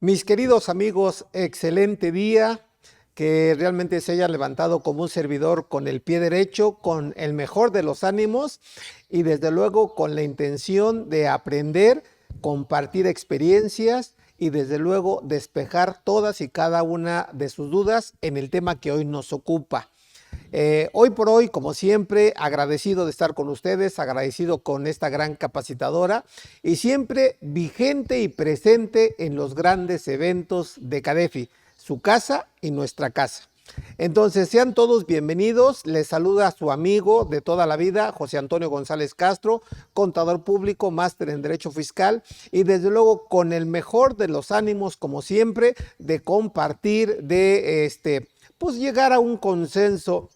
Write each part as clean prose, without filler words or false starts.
Mis queridos amigos, excelente día, que realmente se haya levantado como un servidor con el pie derecho, con el mejor de los ánimos y desde luego con la intención de aprender, compartir experiencias y desde luego despejar todas y cada una de sus dudas en el tema que hoy nos ocupa. Hoy por hoy, como siempre, agradecido de estar con ustedes, agradecido con esta gran capacitadora y siempre vigente y presente en los grandes eventos de CADEFI, su casa y nuestra casa. Entonces, sean todos bienvenidos. Les saluda a su amigo de toda la vida, José Antonio González Castro, contador público, máster en Derecho Fiscal y desde luego con el mejor de los ánimos, como siempre, de compartir, pues llegar a un consenso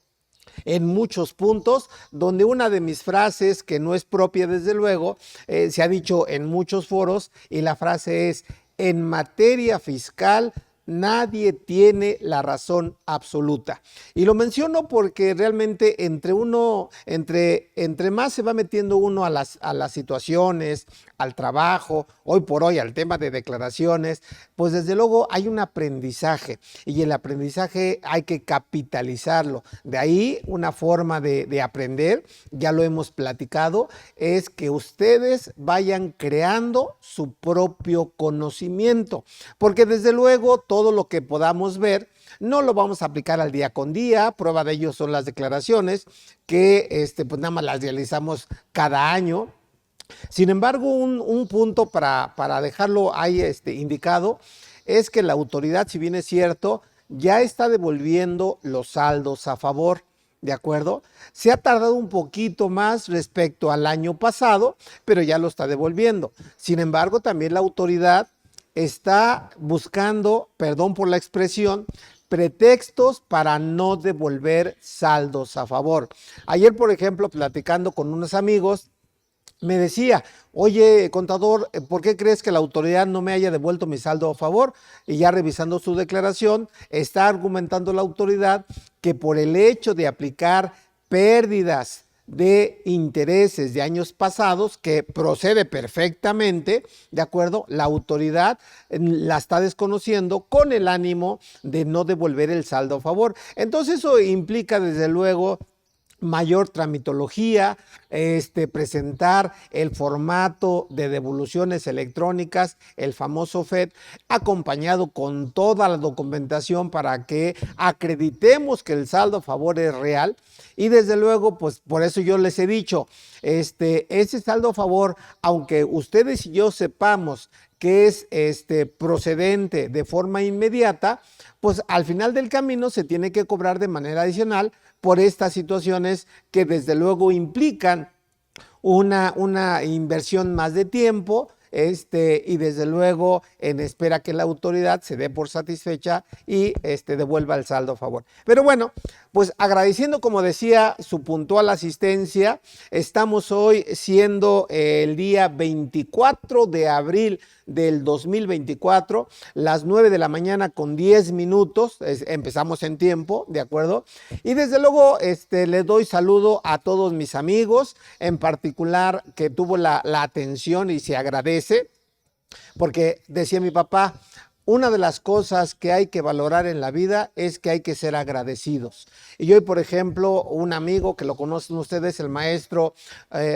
en muchos puntos, donde una de mis frases, que no es propia desde luego, se ha dicho en muchos foros, y la frase es: en materia fiscal nadie tiene la razón absoluta. Y lo menciono porque realmente entre más se va metiendo uno a las situaciones, al trabajo, hoy por hoy al tema de declaraciones, pues desde luego hay un aprendizaje y el aprendizaje hay que capitalizarlo. De ahí una forma de aprender, ya lo hemos platicado, es que ustedes vayan creando su propio conocimiento, porque desde luego todo lo que podamos ver no lo vamos a aplicar al día con día. Prueba de ello son las declaraciones que pues nada más las realizamos cada año. Sin embargo, un punto para dejarlo ahí indicado es que la autoridad, si bien es cierto, ya está devolviendo los saldos a favor. ¿De acuerdo? Se ha tardado un poquito más respecto al año pasado, pero ya lo está devolviendo. Sin embargo, también la autoridad está buscando, perdón por la expresión, pretextos para no devolver saldos a favor. Ayer, por ejemplo, platicando con unos amigos, me decía: oye, contador, ¿por qué crees que la autoridad no me haya devuelto mi saldo a favor? Y ya revisando su declaración, está argumentando la autoridad que por el hecho de aplicar pérdidas de intereses de años pasados, que procede perfectamente, ¿de acuerdo? La autoridad la está desconociendo con el ánimo de no devolver el saldo a favor. Entonces eso implica desde luego mayor tramitología, presentar el formato de devoluciones electrónicas, el famoso FED, acompañado con toda la documentación para que acreditemos que el saldo a favor es real. Y desde luego, pues por eso yo les he dicho, ese saldo a favor, aunque ustedes y yo sepamos que es procedente de forma inmediata, pues al final del camino se tiene que cobrar de manera adicional por estas situaciones que desde luego implican una inversión más de tiempo, y desde luego en espera que la autoridad se dé por satisfecha y devuelva el saldo a favor. Pero bueno, pues agradeciendo, como decía, su puntual asistencia, estamos hoy siendo el día 24 de abril del 2024, las 9 de la mañana con 10 minutos, empezamos en tiempo, ¿de acuerdo? Y desde luego les doy saludo a todos mis amigos, en particular que tuvo la atención y se agradece, porque decía mi papá: una de las cosas que hay que valorar en la vida es que hay que ser agradecidos. Y hoy, por ejemplo, un amigo que lo conocen ustedes, el maestro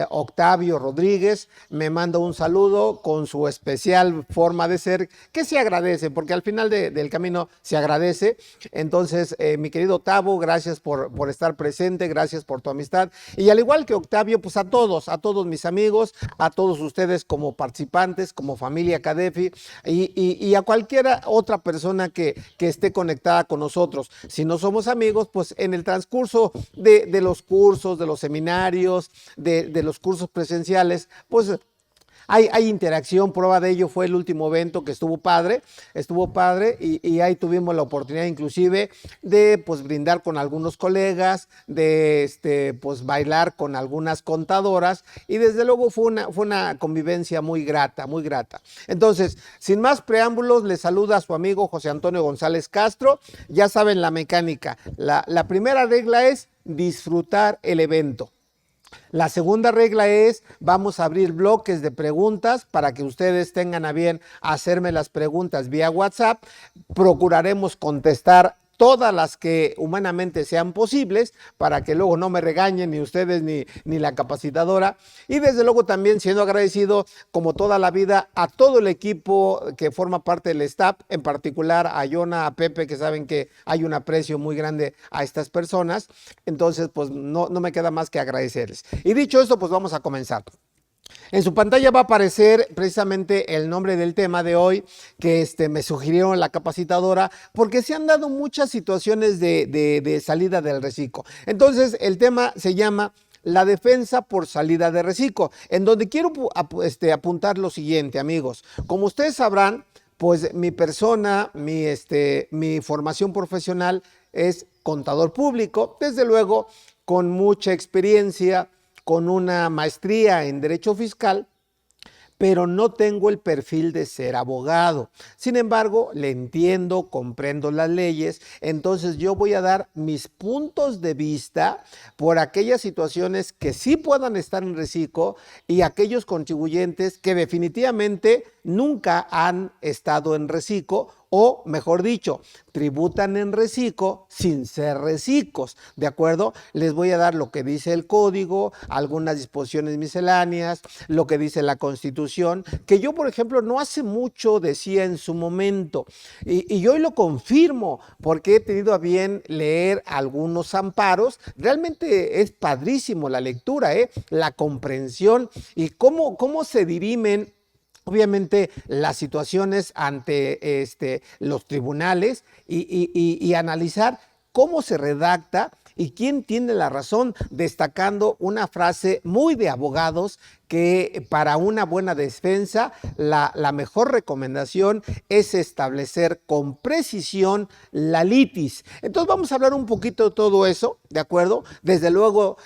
Octavio Rodríguez, me manda un saludo con su especial forma de ser, que se agradece, porque al final del camino se agradece. Entonces, mi querido Octavio, gracias por estar presente, gracias por tu amistad. Y al igual que Octavio, pues a todos mis amigos, a todos ustedes como participantes, como familia CADEFI y a cualquier otra persona que esté conectada con nosotros. Si no somos amigos, pues en el transcurso de los cursos, de los seminarios, de los cursos presenciales, pues hay interacción. Prueba de ello fue el último evento que estuvo padre y ahí tuvimos la oportunidad inclusive de pues brindar con algunos colegas, de pues bailar con algunas contadoras y desde luego fue una convivencia muy grata, muy grata. Entonces, sin más preámbulos, les saluda a su amigo José Antonio González Castro. Ya saben la mecánica. La primera regla es disfrutar el evento. La segunda regla es, vamos a abrir bloques de preguntas para que ustedes tengan a bien hacerme las preguntas vía WhatsApp. Procuraremos contestar todas las que humanamente sean posibles para que luego no me regañen ni ustedes ni la capacitadora. Y desde luego también siendo agradecido, como toda la vida, a todo el equipo que forma parte del staff, en particular a Yona, a Pepe, que saben que hay un aprecio muy grande a estas personas. Entonces, pues no me queda más que agradecerles. Y dicho esto, pues vamos a comenzar. En su pantalla va a aparecer precisamente el nombre del tema de hoy que me sugirieron la capacitadora, porque se han dado muchas situaciones de salida del reciclo. Entonces el tema se llama la defensa por salida de reciclo, en donde quiero apuntar lo siguiente, amigos. Como ustedes sabrán, pues mi persona, mi formación profesional es contador público, desde luego con mucha experiencia, con una maestría en Derecho Fiscal, pero no tengo el perfil de ser abogado. Sin embargo, le entiendo, comprendo las leyes, entonces yo voy a dar mis puntos de vista por aquellas situaciones que sí puedan estar en reciclo y aquellos contribuyentes que definitivamente nunca han estado en reciclo, o mejor dicho, tributan en reciclo sin ser reciclos, ¿de acuerdo? Les voy a dar lo que dice el código, algunas disposiciones misceláneas, lo que dice la Constitución, que yo, por ejemplo, no hace mucho decía en su momento, y hoy lo confirmo, porque he tenido a bien leer algunos amparos. Realmente es padrísimo la lectura, la comprensión y cómo se dirimen obviamente las situaciones ante los tribunales y analizar cómo se redacta y quién tiene la razón, destacando una frase muy de abogados que para una buena defensa la mejor recomendación es establecer con precisión la litis. Entonces vamos a hablar un poquito de todo eso, ¿de acuerdo? Desde luego,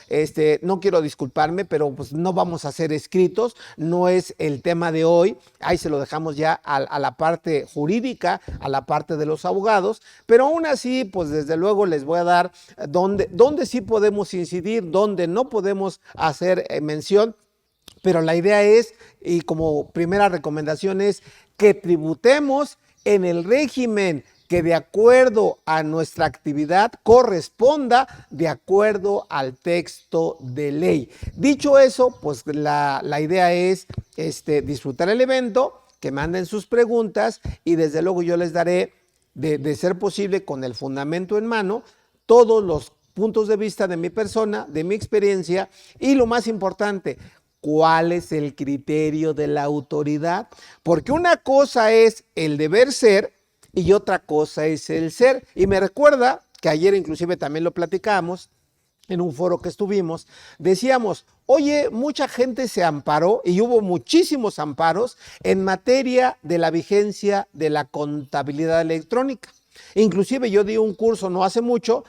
no quiero disculparme, pero pues no vamos a hacer escritos, no es el tema de hoy, ahí se lo dejamos ya a la parte jurídica, a la parte de los abogados, pero aún así, pues desde luego les voy a dar dónde sí podemos incidir, dónde no podemos hacer mención. Pero la idea es, y como primera recomendación es, que tributemos en el régimen que de acuerdo a nuestra actividad corresponda de acuerdo al texto de ley. Dicho eso, pues la idea es disfrutar el evento, que manden sus preguntas y desde luego yo les daré, de ser posible con el fundamento en mano, todos los puntos de vista de mi persona, de mi experiencia y lo más importante, ¿cuál es el criterio de la autoridad? Porque una cosa es el deber ser y otra cosa es el ser. Y me recuerda que ayer inclusive también lo platicamos en un foro que estuvimos, decíamos, oye, mucha gente se amparó y hubo muchísimos amparos en materia de la vigencia de la contabilidad electrónica. Inclusive yo di un curso no hace mucho,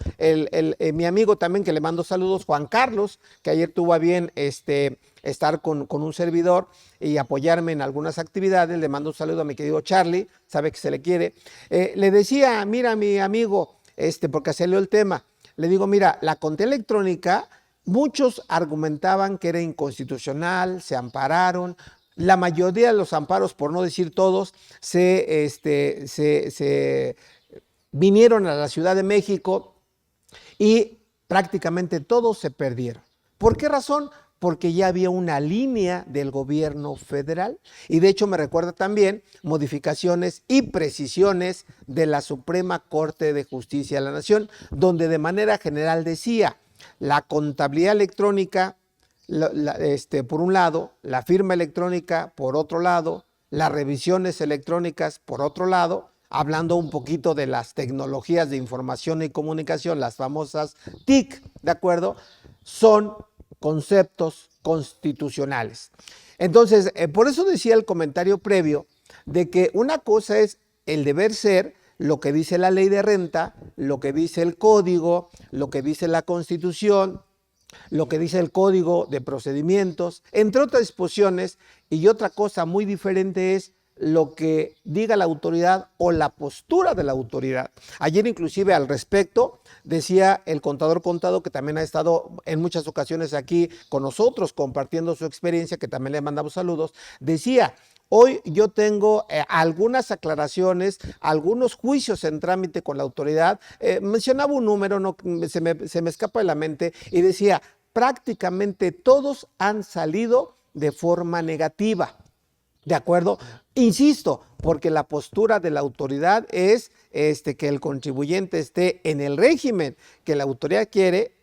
mi amigo también que le mando saludos, Juan Carlos, que ayer tuvo a bien estar con un servidor y apoyarme en algunas actividades, le mando un saludo a mi querido Charlie, sabe que se le quiere, le decía, mira mi amigo, porque salió el tema, le digo, mira, la contabilidad electrónica, muchos argumentaban que era inconstitucional, se ampararon. La mayoría de los amparos, por no decir todos, se vinieron a la Ciudad de México y prácticamente todos se perdieron. ¿Por qué razón? Porque ya había una línea del gobierno federal y de hecho me recuerda también modificaciones y precisiones de la Suprema Corte de Justicia de la Nación, donde de manera general decía la contabilidad electrónica por un lado, la firma electrónica por otro lado, las revisiones electrónicas por otro lado, hablando un poquito de las tecnologías de información y comunicación, las famosas TIC, ¿de acuerdo? Son conceptos constitucionales. Entonces, por eso decía el comentario previo de que una cosa es el deber ser, lo que dice la ley de renta, lo que dice el código, lo que dice la Constitución, lo que dice el Código de Procedimientos, entre otras disposiciones, y otra cosa muy diferente es lo que diga la autoridad o la postura de la autoridad. Ayer inclusive al respecto decía el contador Contado, que también ha estado en muchas ocasiones aquí con nosotros compartiendo su experiencia, que también le mandamos saludos, decía: hoy yo tengo algunas aclaraciones, algunos juicios en trámite con la autoridad. Mencionaba un número, no, se me escapa de la mente, y decía: prácticamente todos han salido de forma negativa. ¿De acuerdo? Insisto, porque la postura de la autoridad es que el contribuyente esté en el régimen que la autoridad quiere.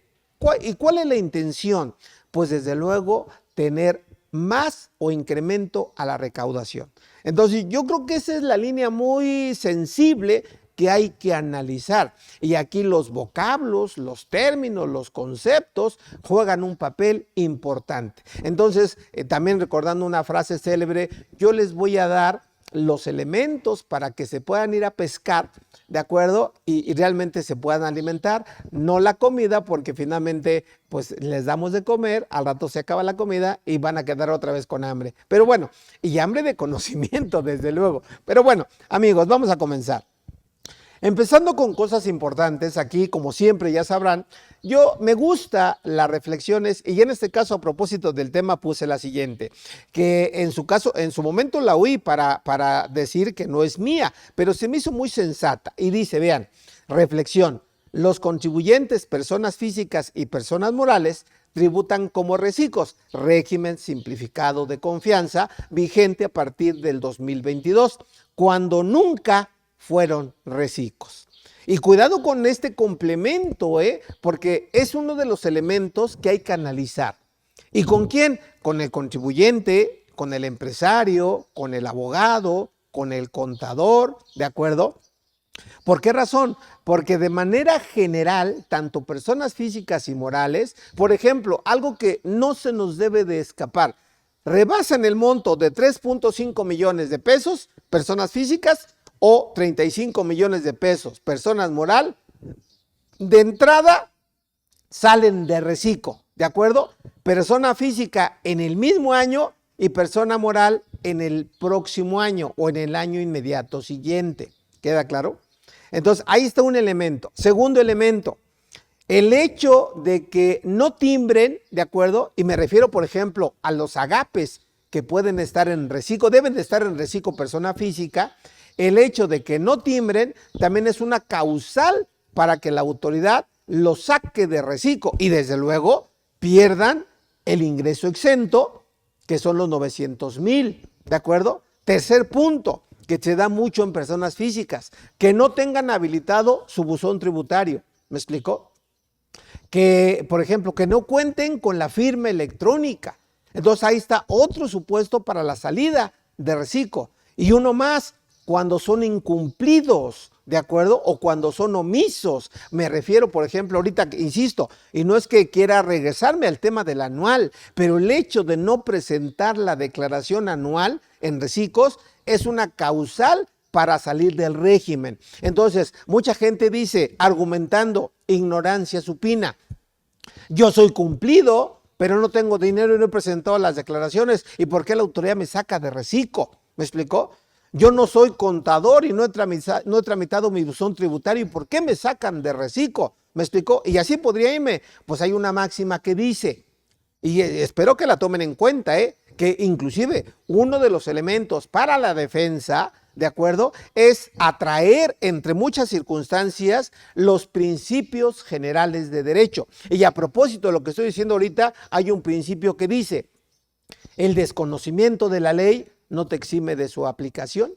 ¿Y cuál es la intención? Pues desde luego tener más o incremento a la recaudación. Entonces yo creo que esa es la línea muy sensible que hay que analizar. Y aquí los vocablos, los términos, los conceptos juegan un papel importante. Entonces, también recordando una frase célebre, yo les voy a dar los elementos para que se puedan ir a pescar, ¿de acuerdo? Y realmente se puedan alimentar, no la comida, porque finalmente pues les damos de comer, al rato se acaba la comida y van a quedar otra vez con hambre. Pero bueno, y hambre de conocimiento, desde luego. Pero bueno, amigos, vamos a comenzar. Empezando con cosas importantes, aquí como siempre ya sabrán, yo me gusta las reflexiones, y en este caso a propósito del tema puse la siguiente, que en su caso, en su momento la oí para decir que no es mía, pero se me hizo muy sensata y dice: vean, reflexión: los contribuyentes, personas físicas y personas morales, tributan como recicos, régimen simplificado de confianza, vigente a partir del 2022, cuando nunca fueron recicos. Y cuidado con este complemento, porque es uno de los elementos que hay que analizar. ¿Y con quién? Con el contribuyente, con el empresario, con el abogado, con el contador, ¿de acuerdo? ¿Por qué razón? Porque de manera general, tanto personas físicas y morales, por ejemplo, algo que no se nos debe de escapar, rebasan el monto de 3.5 millones de pesos, personas físicas, o 35 millones de pesos, personas moral, de entrada salen de reciclo, ¿de acuerdo? Persona física en el mismo año y persona moral en el próximo año o en el año inmediato siguiente. ¿Queda claro? Entonces, ahí está un elemento. Segundo elemento, el hecho de que no timbren, ¿de acuerdo? Y me refiero, por ejemplo, a los agapes que pueden estar en reciclo, deben de estar en reciclo persona física. El hecho de que no timbren también es una causal para que la autoridad lo saque de reciclo y desde luego pierdan el ingreso exento, que son los 900,000, ¿de acuerdo? Tercer punto, que se da mucho en personas físicas, que no tengan habilitado su buzón tributario. ¿Me explicó? Que, por ejemplo, que no cuenten con la firma electrónica. Entonces ahí está otro supuesto para la salida de reciclo. Y uno más, cuando son incumplidos, ¿de acuerdo? O cuando son omisos. Me refiero, por ejemplo, ahorita, insisto, y no es que quiera regresarme al tema del anual, pero el hecho de no presentar la declaración anual en reciclos es una causal para salir del régimen. Entonces, mucha gente dice, argumentando ignorancia supina: yo soy cumplido, pero no tengo dinero y no he presentado las declaraciones. ¿Y por qué la autoridad me saca de reciclo? ¿Me explicó? Yo no soy contador y no he tramitado mi buzón tributario. ¿Y por qué me sacan de reciclo? ¿Me explicó? Y así podría irme. Pues hay una máxima que dice, y espero que la tomen en cuenta, que inclusive uno de los elementos para la defensa, ¿de acuerdo?, es atraer entre muchas circunstancias los principios generales de derecho. Y a propósito de lo que estoy diciendo ahorita, hay un principio que dice: el desconocimiento de la ley no te exime de su aplicación.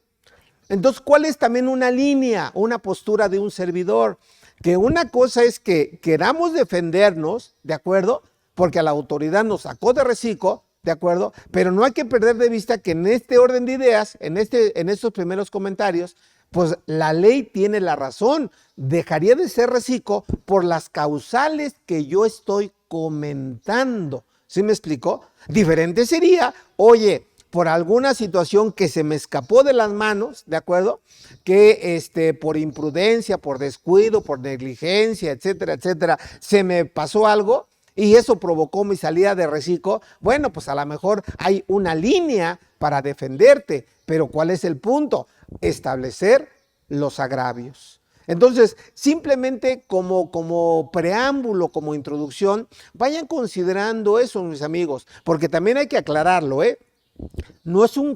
Entonces, ¿cuál es también una línea, una postura de un servidor? Que una cosa es que queramos defendernos, ¿de acuerdo?, porque a la autoridad nos sacó de reciclo, ¿de acuerdo? Pero no hay que perder de vista que en este orden de ideas, en estos primeros comentarios, pues la ley tiene la razón. Dejaría de ser reciclo por las causales que yo estoy comentando. ¿Sí me explicó? Diferente sería, oye, por alguna situación que se me escapó de las manos, ¿de acuerdo?, que por imprudencia, por descuido, por negligencia, etcétera, etcétera, se me pasó algo y eso provocó mi salida de reciclo, bueno, pues a lo mejor hay una línea para defenderte, pero ¿cuál es el punto? Establecer los agravios. Entonces, simplemente como preámbulo, como introducción, vayan considerando eso, mis amigos, porque también hay que aclararlo, ¿eh? No es un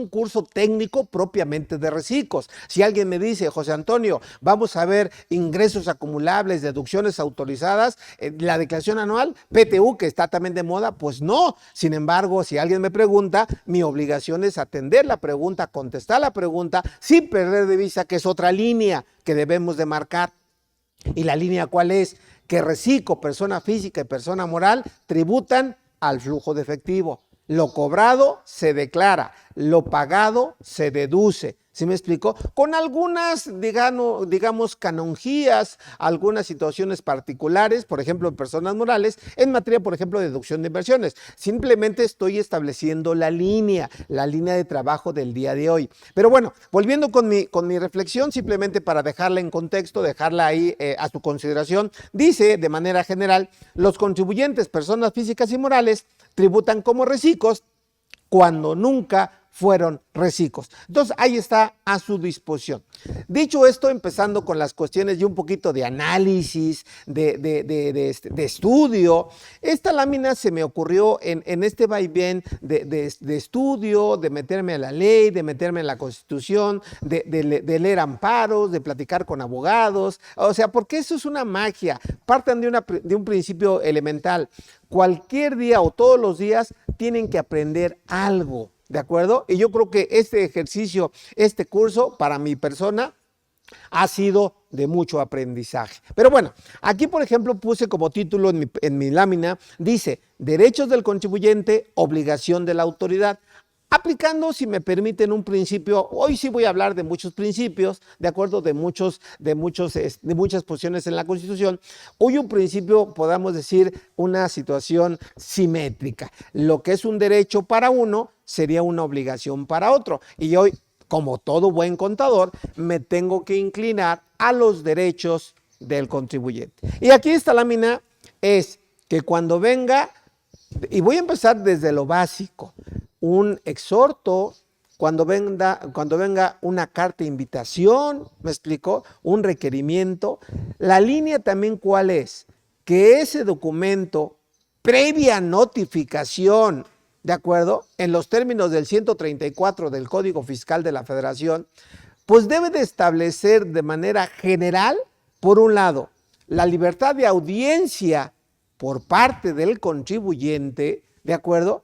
curso técnico propiamente de reciclos. Si alguien me dice, José Antonio, vamos a ver ingresos acumulables, deducciones autorizadas, la declaración anual, PTU, que está también de moda, pues no. Sin embargo, si alguien me pregunta, mi obligación es atender la pregunta, contestar la pregunta, sin perder de vista que es otra línea que debemos de marcar. ¿Y la línea cuál es? Que reciclo, persona física y persona moral, tributan al flujo de efectivo. Lo cobrado se declara, lo pagado se deduce. ¿Sí me explico? Con algunas, digamos, canonjías, algunas situaciones particulares, por ejemplo, en personas morales, en materia, por ejemplo, de deducción de inversiones. Simplemente estoy estableciendo la línea de trabajo del día de hoy. Pero bueno, volviendo con mi reflexión, simplemente para dejarla en contexto, dejarla ahí a su consideración, dice de manera general, los contribuyentes, personas físicas y morales, tributan como reciclos cuando nunca fueron reciclos. Entonces, ahí está a su disposición. Dicho esto, empezando con las cuestiones de un poquito de análisis, de estudio, esta lámina se me ocurrió en este vaivén de estudio, de meterme a la ley, de meterme en la Constitución, de leer amparos, de platicar con abogados, o sea, porque eso es una magia. Partan de un principio elemental. Cualquier día o todos los días tienen que aprender algo. ¿De acuerdo? Y yo creo que este ejercicio, este curso, para mi persona, ha sido de mucho aprendizaje. Pero bueno, aquí por ejemplo puse como título en mi lámina, dice, derechos del contribuyente, obligación de la autoridad. Aplicando, si me permiten, un principio, hoy sí voy a hablar de muchos principios, de acuerdo, de muchas posiciones en la Constitución. Hoy un principio, podamos decir, una situación simétrica. Lo que es un derecho para uno sería una obligación para otro. Y hoy, como todo buen contador, me tengo que inclinar a los derechos del contribuyente. Y aquí esta lámina es que cuando venga, y voy a empezar desde lo básico, un exhorto, cuando venga una carta de invitación, ¿me explico? Un requerimiento. La línea también, ¿cuál es? Que ese documento, previa notificación, ¿de acuerdo? En los términos del 134 del Código Fiscal de la Federación, pues debe de establecer de manera general, por un lado, la libertad de audiencia por parte del contribuyente, ¿de acuerdo?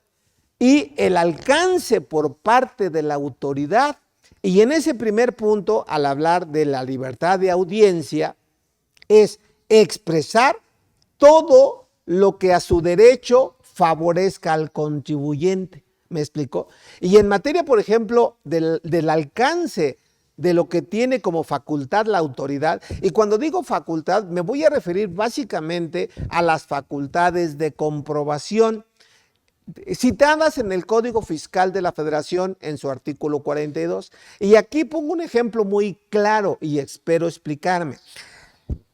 Y el alcance por parte de la autoridad. Y en ese primer punto, al hablar de la libertad de audiencia, es expresar todo lo que a su derecho favorezca al contribuyente. ¿Me explico? Y en materia, por ejemplo, del alcance de lo que tiene como facultad la autoridad, y cuando digo facultad, me voy a referir básicamente a las facultades de comprobación citadas en el Código Fiscal de la Federación en su artículo 42. Y aquí pongo un ejemplo muy claro y espero explicarme.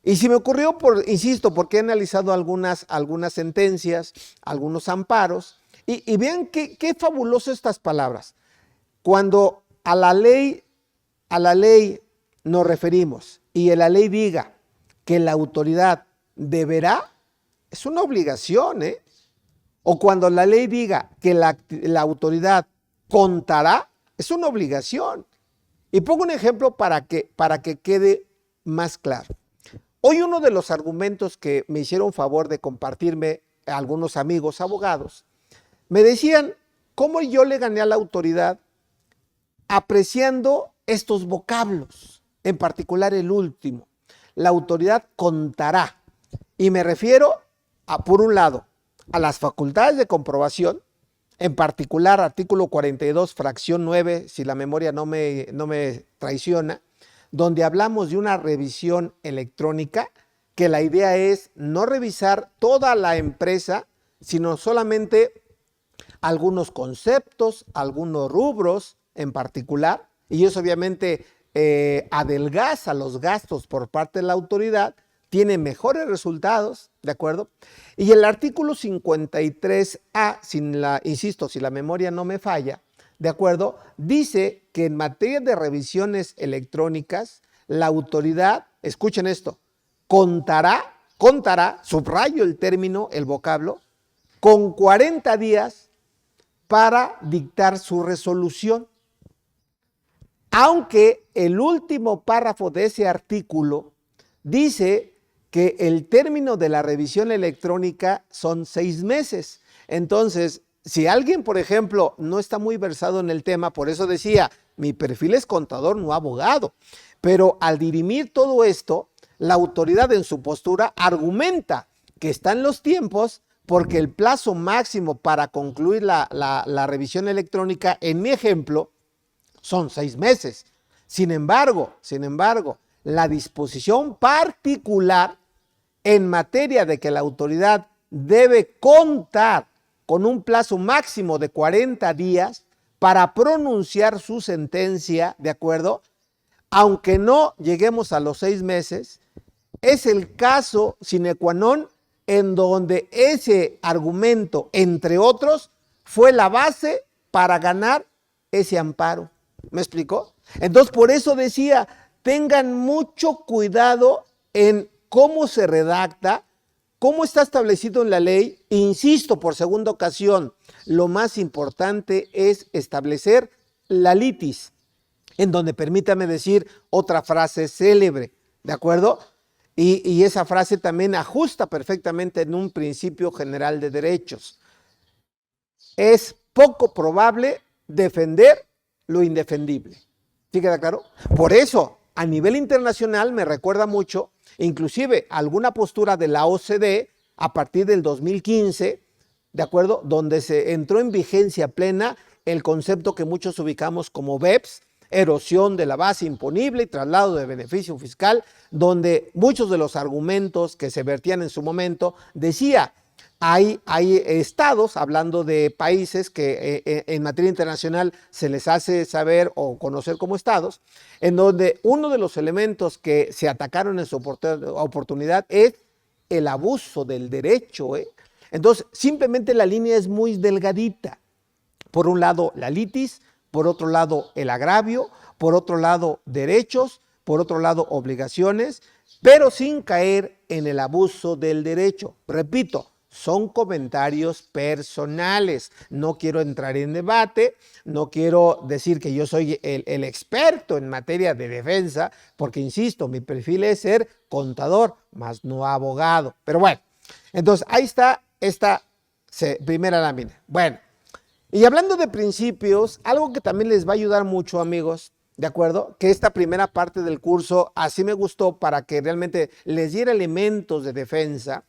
Y si me ocurrió, insisto, porque he analizado algunas sentencias, algunos amparos, y vean qué fabuloso estas palabras. Cuando a la ley nos referimos y la ley diga que la autoridad deberá, es una obligación, ¿eh? O cuando la ley diga que la autoridad contará, es una obligación. Y pongo un ejemplo para que quede más claro. Hoy uno de los argumentos que me hicieron favor de compartirme algunos amigos abogados, me decían cómo yo le gané a la autoridad apreciando estos vocablos, en particular el último. La autoridad contará. Y me refiero a, por un lado, a las facultades de comprobación, en particular artículo 42, fracción 9, si la memoria no me traiciona, donde hablamos de una revisión electrónica, que la idea es no revisar toda la empresa, sino solamente algunos conceptos, algunos rubros en particular, y eso obviamente adelgaza los gastos por parte de la autoridad, tiene mejores resultados, ¿de acuerdo? Y el artículo 53A, insisto, si la memoria no me falla, ¿de acuerdo? Dice que en materia de revisiones electrónicas, la autoridad, escuchen esto, contará, subrayo el término, el vocablo, con 40 días para dictar su resolución. Aunque el último párrafo de ese artículo dice que el término de la revisión electrónica son 6 meses. Entonces, si alguien, por ejemplo, no está muy versado en el tema, por eso decía, mi perfil es contador, no abogado. Pero al dirimir todo esto, la autoridad en su postura argumenta que están los tiempos porque el plazo máximo para concluir la revisión electrónica, en mi ejemplo, son 6 meses. Sin embargo, la disposición particular en materia de que la autoridad debe contar con un plazo máximo de 40 días para pronunciar su sentencia, ¿de acuerdo? Aunque no lleguemos a los 6 meses, es el caso sine qua non en donde ese argumento, entre otros, fue la base para ganar ese amparo. ¿Me explicó? Entonces, por eso decía, tengan mucho cuidado en cómo se redacta, cómo está establecido en la ley. Insisto, por segunda ocasión, lo más importante es establecer la litis, en donde permítame decir otra frase célebre, ¿de acuerdo? Y esa frase también ajusta perfectamente en un principio general de derechos. Es poco probable defender lo indefendible. ¿Sí queda claro? Por eso, a nivel internacional me recuerda mucho, inclusive alguna postura de la OCDE a partir del 2015, ¿de acuerdo? Donde se entró en vigencia plena el concepto que muchos ubicamos como BEPS, erosión de la base imponible y traslado de beneficio fiscal, donde muchos de los argumentos que se vertían en su momento decía, hay estados, hablando de países que en materia internacional se les hace saber o conocer como estados, en donde uno de los elementos que se atacaron en su oportunidad es el abuso del derecho. Entonces, simplemente la línea es muy delgadita. Por un lado, la litis, por otro lado, el agravio, por otro lado, derechos, por otro lado, obligaciones, pero sin caer en el abuso del derecho. Repito, son comentarios personales. No quiero entrar en debate, no quiero decir que yo soy el experto en materia de defensa, porque insisto, mi perfil es ser contador, más no abogado. Pero bueno, entonces ahí está esta primera lámina. Bueno, y hablando de principios, algo que también les va a ayudar mucho, amigos, ¿de acuerdo? Que esta primera parte del curso así me gustó para que realmente les diera elementos de defensa.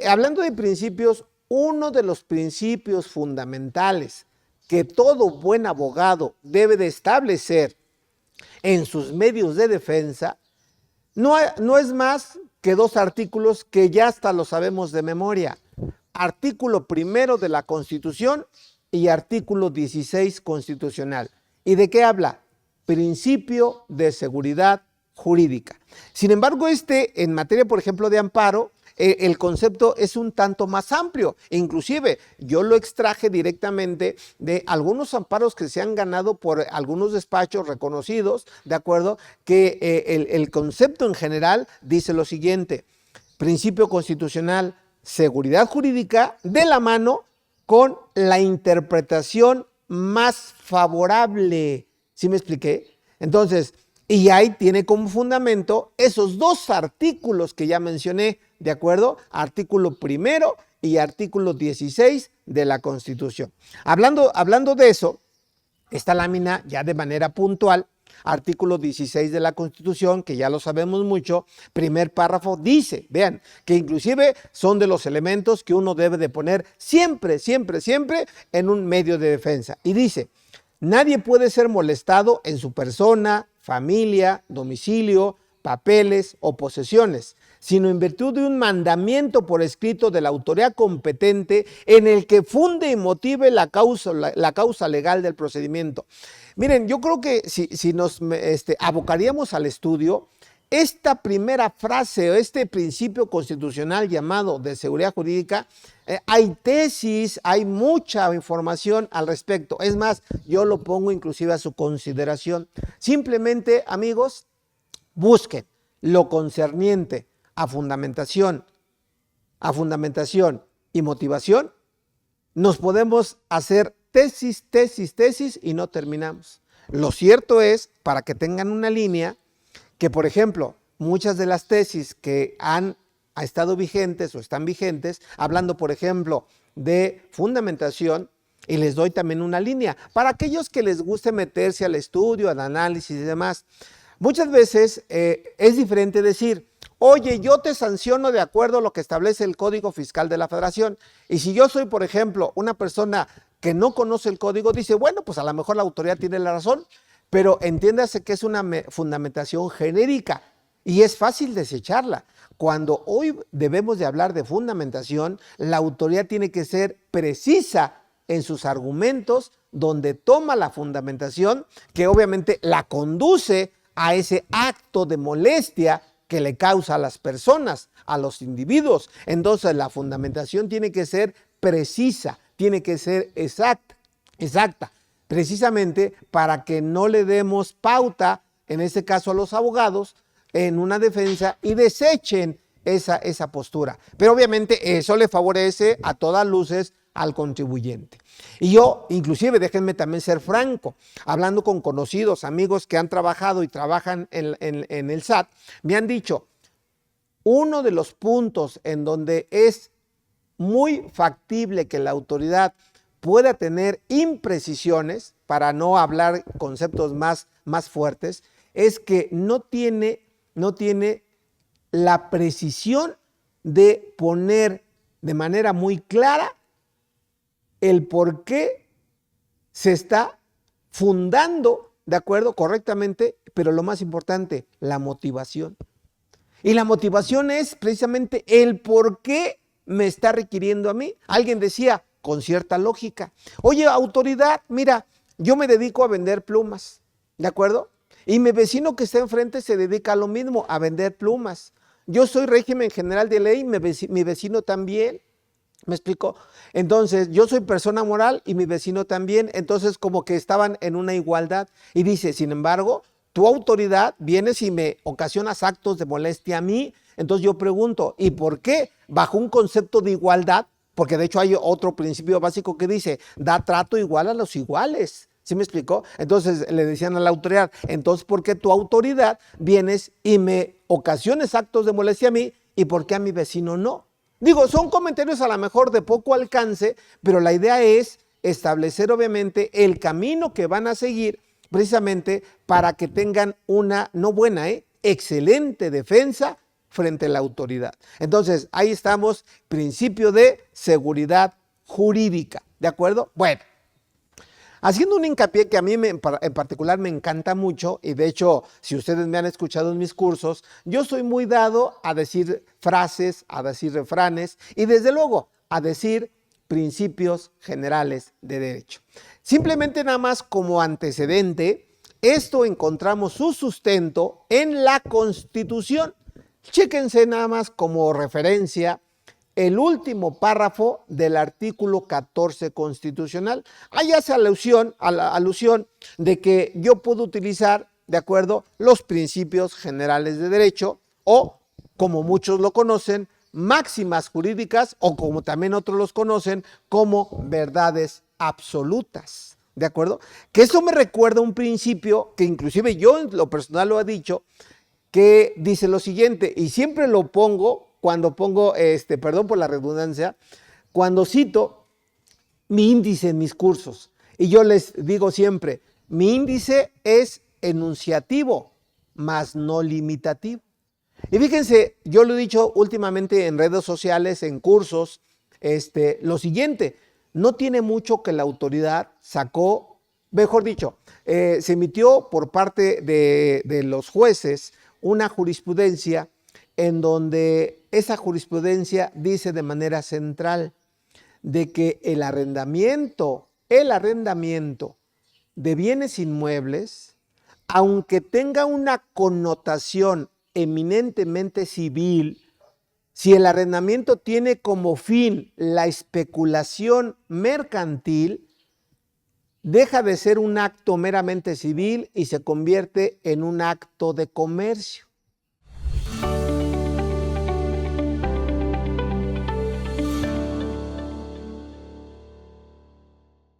Hablando de principios, uno de los principios fundamentales que todo buen abogado debe de establecer en sus medios de defensa no es más que 2 artículos que ya hasta lo sabemos de memoria. Artículo 1 de la Constitución y artículo 16 constitucional. ¿Y de qué habla? Principio de seguridad jurídica. Sin embargo, en materia, por ejemplo, de amparo, el concepto es un tanto más amplio. Inclusive, yo lo extraje directamente de algunos amparos que se han ganado por algunos despachos reconocidos, ¿de acuerdo? Que el concepto en general dice lo siguiente: principio constitucional, seguridad jurídica, de la mano con la interpretación más favorable. ¿Sí me expliqué? Entonces, y ahí tiene como fundamento esos 2 artículos que ya mencioné, ¿de acuerdo? Artículo 1 y artículo 16 de la Constitución. Hablando de eso, esta lámina ya de manera puntual, artículo 16 de la Constitución, que ya lo sabemos mucho, primer párrafo dice, vean, que inclusive son de los elementos que uno debe de poner siempre, siempre, siempre en un medio de defensa. Y dice, nadie puede ser molestado en su persona, familia, domicilio, papeles o posesiones, sino en virtud de un mandamiento por escrito de la autoridad competente en el que funde y motive la causa legal del procedimiento. Miren, yo creo que si nos abocaríamos al estudio, esta primera frase o este principio constitucional llamado de seguridad jurídica, hay tesis, hay mucha información al respecto. Es más, yo lo pongo inclusive a su consideración. Simplemente, amigos, busquen lo concerniente a fundamentación y motivación. Nos podemos hacer tesis y no terminamos. Lo cierto es, para que tengan una línea, que por ejemplo, muchas de las tesis que han estado vigentes o están vigentes, hablando por ejemplo de fundamentación, y les doy también una línea, para aquellos que les guste meterse al estudio, al análisis y demás. Muchas veces es diferente decir, oye, yo te sanciono de acuerdo a lo que establece el Código Fiscal de la Federación. Y si yo soy, por ejemplo, una persona que no conoce el código, dice, bueno, pues a lo mejor la autoridad tiene la razón, pero entiéndase que es una fundamentación genérica y es fácil desecharla. Cuando hoy debemos de hablar de fundamentación, la autoridad tiene que ser precisa en sus argumentos, donde toma la fundamentación, que obviamente la conduce a ese acto de molestia que le causa a las personas, a los individuos. Entonces la fundamentación tiene que ser precisa, tiene que ser exacta, precisamente para que no le demos pauta, en este caso a los abogados, en una defensa y desechen esa postura. Pero obviamente eso le favorece a todas luces al contribuyente. Y yo, inclusive, déjenme también ser franco, hablando con conocidos, amigos que han trabajado y trabajan en el SAT, me han dicho, uno de los puntos en donde es muy factible que la autoridad pueda tener imprecisiones, para no hablar conceptos más fuertes, es que no tiene la precisión de poner de manera muy clara el por qué se está fundando, ¿de acuerdo? Correctamente, pero lo más importante, la motivación. Y la motivación es precisamente el por qué me está requiriendo a mí. Alguien decía, con cierta lógica, oye, autoridad, mira, yo me dedico a vender plumas, ¿de acuerdo? Y mi vecino que está enfrente se dedica a lo mismo, a vender plumas. Yo soy régimen general de ley, mi vecino también. ¿Me explico? Entonces, yo soy persona moral y mi vecino también. Entonces, como que estaban en una igualdad. Y dice, sin embargo, tu autoridad vienes y me ocasionas actos de molestia a mí. Entonces yo pregunto, ¿y por qué? Bajo un concepto de igualdad, porque de hecho hay otro principio básico que dice, da trato igual a los iguales. ¿Sí me explicó? Entonces le decían a la autoridad, entonces ¿por qué tu autoridad vienes y me ocasiones actos de molestia a mí y por qué a mi vecino no? Digo, son comentarios a lo mejor de poco alcance, pero la idea es establecer obviamente el camino que van a seguir precisamente para que tengan una, no buena, excelente defensa frente a la autoridad. Entonces, ahí estamos, principio de seguridad jurídica, ¿de acuerdo? Bueno, haciendo un hincapié que a mí en particular me encanta mucho, y de hecho, si ustedes me han escuchado en mis cursos, yo soy muy dado a decir frases, a decir refranes, y desde luego a decir principios generales de derecho. Simplemente nada más como antecedente, esto encontramos su sustento en la Constitución. Chéquense nada más como referencia el último párrafo del artículo 14 constitucional. Ahí hace alusión de que yo puedo utilizar, de acuerdo, los principios generales de derecho o, como muchos lo conocen, máximas jurídicas o como también otros los conocen como verdades absolutas. ¿De acuerdo? Que eso me recuerda un principio que inclusive yo en lo personal lo he dicho, que dice lo siguiente, y siempre lo pongo cuando pongo, perdón por la redundancia, cuando cito mi índice en mis cursos. Y yo les digo siempre, mi índice es enunciativo, mas no limitativo. Y fíjense, yo lo he dicho últimamente en redes sociales, en cursos, lo siguiente, no tiene mucho que la autoridad sacó, mejor dicho, se emitió por parte de los jueces una jurisprudencia en donde esa jurisprudencia dice de manera central de que el arrendamiento de bienes inmuebles, aunque tenga una connotación eminentemente civil, si el arrendamiento tiene como fin la especulación mercantil, deja de ser un acto meramente civil y se convierte en un acto de comercio.